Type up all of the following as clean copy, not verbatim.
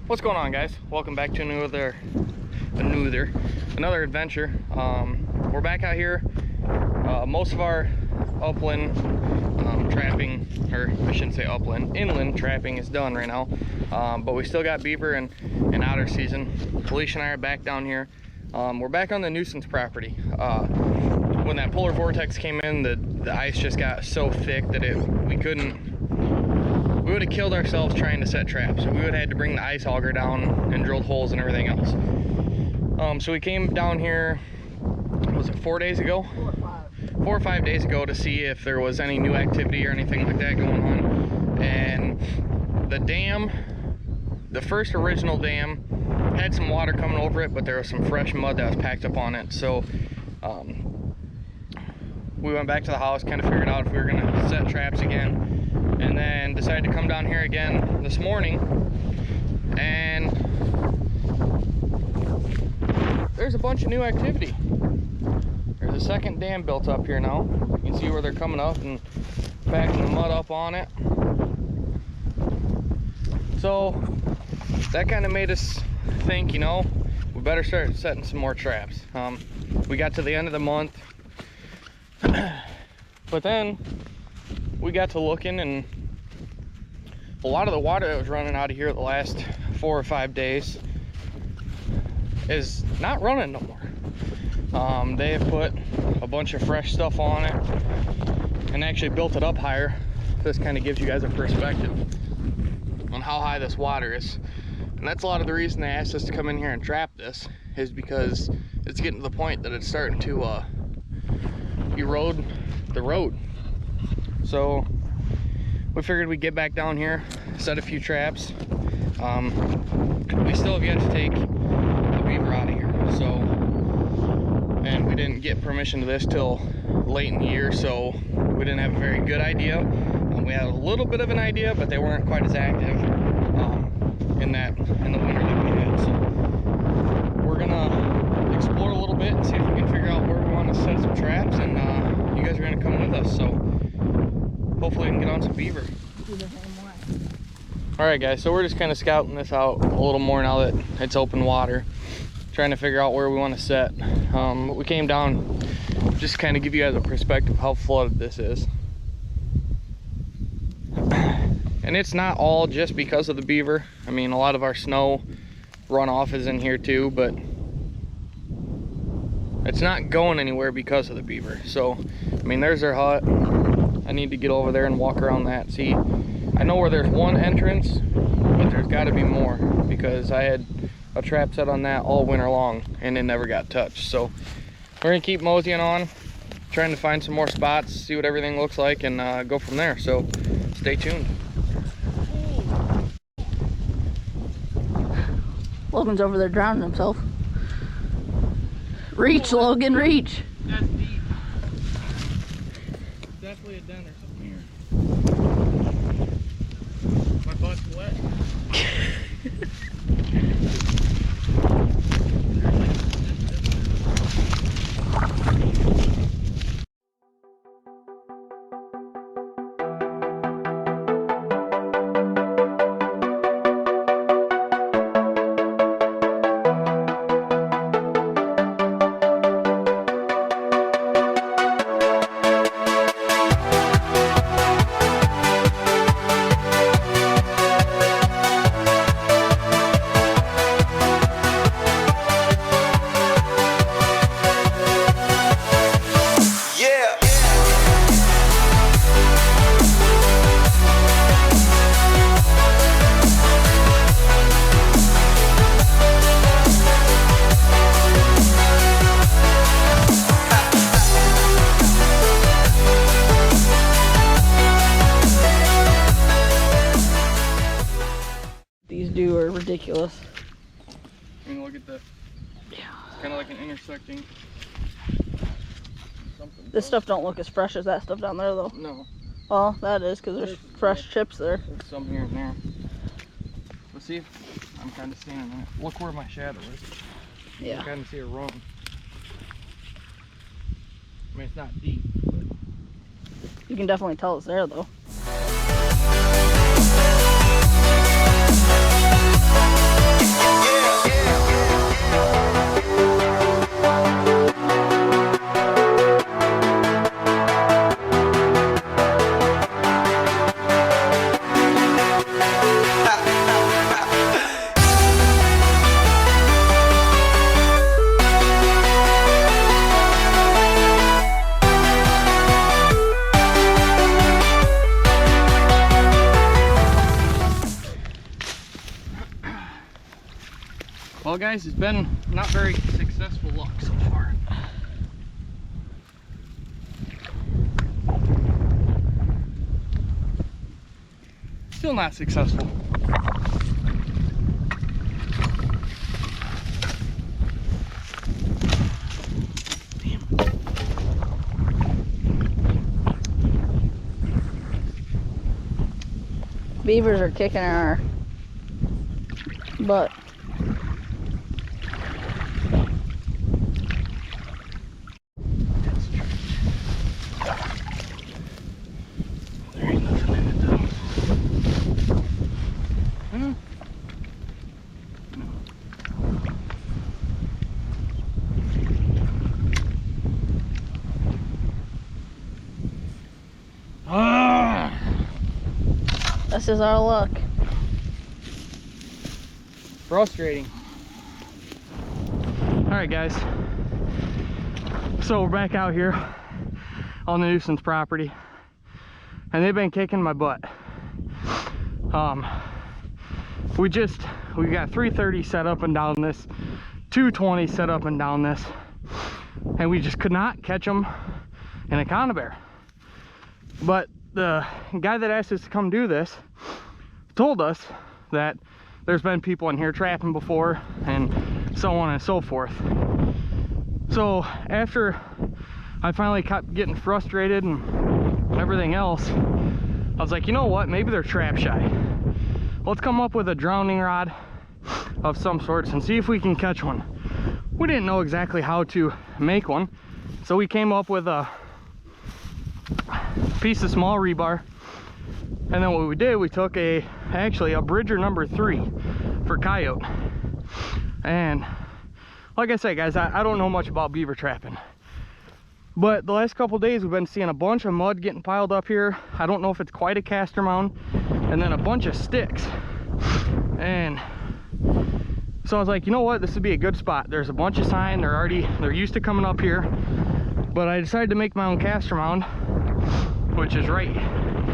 What's going on, guys? Welcome back to another adventure. We're back out here. Most of our upland trapping, or I shouldn't say upland, inland trapping is done right now. But we still got beaver and otter season. Felicia and I are back down here. We're back on the Nuisance property. When that polar vortex came in, the ice just got so thick that we would have killed ourselves trying to set traps. We would have had to bring the ice auger down and drilled holes and everything else. So we came down here, was it 4 days ago? 4 or 5 days ago, to see if there was any new activity or anything like that going on. And the dam, the first original dam, had some water coming over it, but there was some fresh mud that was packed up on it. So we went back to the house, kind of figured out if we were gonna set traps again, and then decided to come down here again this morning. And there's a bunch of new activity. There's a second dam built up here now. You can see where they're coming up and packing the mud up on it. So that kind of made us think, you know, we better start setting some more traps. We got to the end of the month, but then we got to looking, and a lot of the water that was running out of here the last 4 or 5 days is not running no more. They have put a bunch of fresh stuff on it and actually built it up higher. This kind of gives you guys a perspective on how high this water is. And that's a lot of the reason they asked us to come in here and trap this, is because it's getting to the point that it's starting to erode the road. So we figured we'd get back down here, set a few traps. We still have yet to take the beaver out of here, so, and we didn't get permission to this till late in the year, so we didn't have a very good idea. We had a little bit of an idea, but they weren't quite as active in the winter that we had. So we're gonna explore a little bit and see if we can figure out where we want to set some traps, and you guys are gonna come with us, so hopefully we can get on some beaver. Alright guys, so we're just kind of scouting this out a little more now that it's open water, trying to figure out where we want to set. We came down just to kind of give you guys a perspective of how flooded this is. And it's not all just because of the beaver. I mean, a lot of our snow runoff is in here too, but it's not going anywhere because of the beaver. So, I mean, there's their hut. I need to get over there and walk around that. See, I know where there's one entrance, but there's got to be more, because I had a trap set on that all winter long and it never got touched. So we're gonna keep moseying on, trying to find some more spots, see what everything looks like, and go from there. So stay tuned. Logan's over there drowning himself. Reach, Logan, reach. That's deep. Definitely a den or something here. My butt's wet. These dew are ridiculous. I mean, look at the, it's kind of like an intersecting something. This stuff don't look as fresh as that stuff down there though. No. Well, that is, because there's fresh chips there. There's some here and there. Let's see if I'm kind of standing in it. Look where my shadow is. Yeah. You can kind of see it run. I mean, it's not deep, but you can definitely tell it's there though. Well guys, it's been not very successful luck so far. Still not successful. Beavers are kicking our butt. There ain't nothing in it though. This is our luck. Frustrating. Alright guys, so we're back out here on the Nuisance property and they've been kicking my butt. We got 330 set up and down this, 220 set up and down this, and we just could not catch them in a conibear. But the guy that asked us to come do this told us that there's been people in here trapping before and so on and so forth. So after I finally kept getting frustrated and everything else, I was like, you know what, maybe they're trap shy. Let's come up with a drowning rod of some sorts and see if we can catch one. We didn't know exactly how to make one, so we came up with a piece of small rebar, and then what we did, we took actually a Bridger number 3 for coyote. And like I said guys, I don't know much about beaver trapping, but the last couple days we've been seeing a bunch of mud getting piled up here. I don't know if it's quite a caster mound, and then a bunch of sticks. And so I was like, you know what, this would be a good spot. There's a bunch of sign, they're used to coming up here. But I decided to make my own caster mound, which is right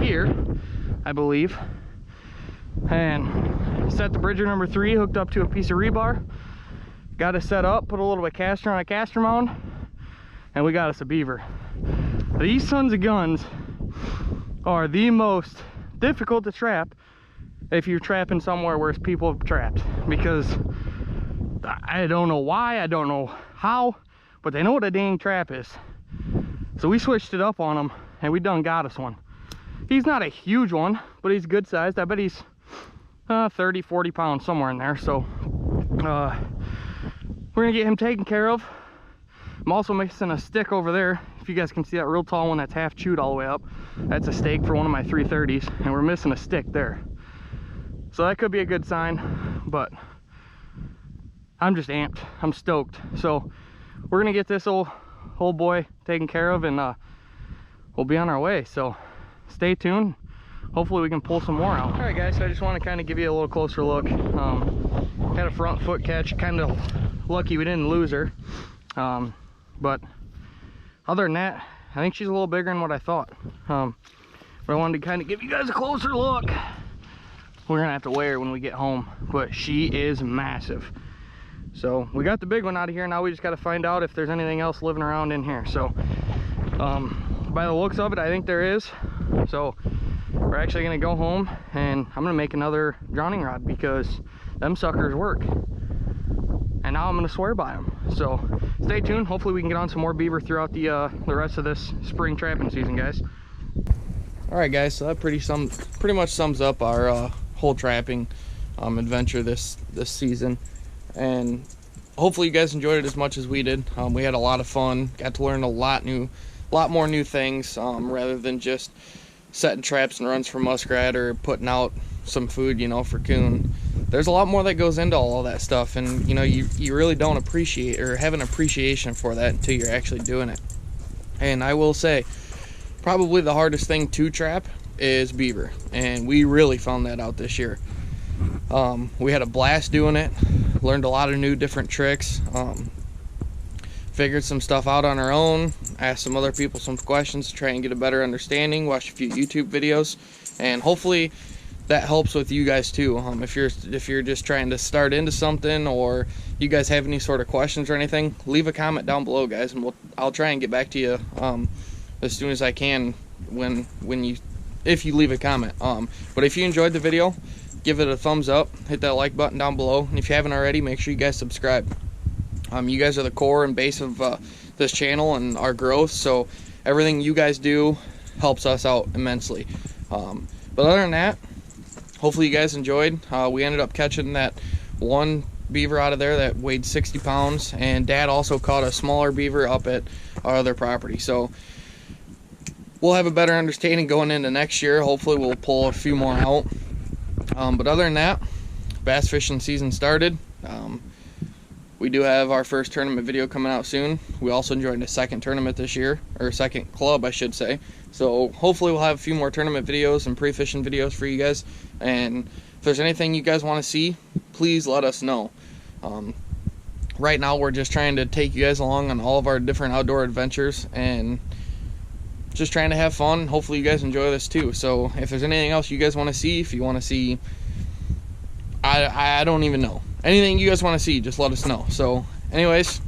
here, I believe. And set the Bridger number 3 hooked up to a piece of rebar, got it set up, put a little bit of caster on a caster mound, and we got us a beaver. These sons of guns are the most difficult to trap if you're trapping somewhere where people have trapped, because I don't know why, I don't know how, but they know what a dang trap is. So we switched it up on them and we done got us one. He's not a huge one, but he's good sized. I bet he's 30-40 pounds, somewhere in there. So we're gonna get him taken care of. I'm also missing a stick over there. If you guys can see that real tall one that's half chewed all the way up, that's a stake for one of my 330s, and we're missing a stick there. So that could be a good sign, but I'm just amped. I'm stoked. So we're gonna get this old boy taken care of, and we'll be on our way. So stay tuned. Hopefully we can pull some more out. All right guys, so I just want to kind of give you a little closer look. Had a front foot catch, kind of lucky we didn't lose her. But other than that, I think she's a little bigger than what I thought. But I wanted to kind of give you guys a closer look. We're gonna have to weigh her when we get home, but she is massive. So we got the big one out of here. Now we just got to find out if there's anything else living around in here. So by the looks of it, I think there is. So we're actually gonna go home and I'm gonna make another drowning rod, because them suckers work, and now I'm gonna swear by them. So stay tuned. Hopefully we can get on some more beaver throughout the rest of this spring trapping season, guys. All right guys, so that pretty much sums up our whole trapping adventure this season, and hopefully you guys enjoyed it as much as we did. We had a lot of fun, got to learn a lot more new things, rather than just setting traps and runs for muskrat or putting out some food, you know, for coon. There's a lot more that goes into all that stuff, and you know, you really don't appreciate or have an appreciation for that until you're actually doing it. And I will say, probably the hardest thing to trap is beaver, and we really found that out this year. We had a blast doing it, learned a lot of new different tricks, figured some stuff out on our own, asked some other people some questions to try and get a better understanding, watched a few YouTube videos, and hopefully that helps with you guys too. If you're just trying to start into something, or you guys have any sort of questions or anything, leave a comment down below, guys, and I'll try and get back to you as soon as I can if you leave a comment. But if you enjoyed the video, give it a thumbs up, hit that like button down below, and if you haven't already, make sure you guys subscribe. You guys are the core and base of this channel and our growth, so everything you guys do helps us out immensely. But other than that, hopefully you guys enjoyed. We ended up catching that one beaver out of there that weighed 60 pounds, and Dad also caught a smaller beaver up at our other property. So we'll have a better understanding going into next year. Hopefully we'll pull a few more out. But other than that, bass fishing season started. We do have our first tournament video coming out soon. We also joined a second tournament this year, or second club I should say. So hopefully we'll have a few more tournament videos and pre-fishing videos for you guys. And if there's anything you guys want to see, please let us know. Right now we're just trying to take you guys along on all of our different outdoor adventures and just trying to have fun. Hopefully you guys enjoy this too. So if there's anything else you guys want to see, if you want to see, I don't even know. Anything you guys want to see, just let us know. So anyways,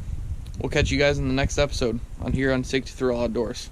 we'll catch you guys in the next episode on here on 63 Outdoors.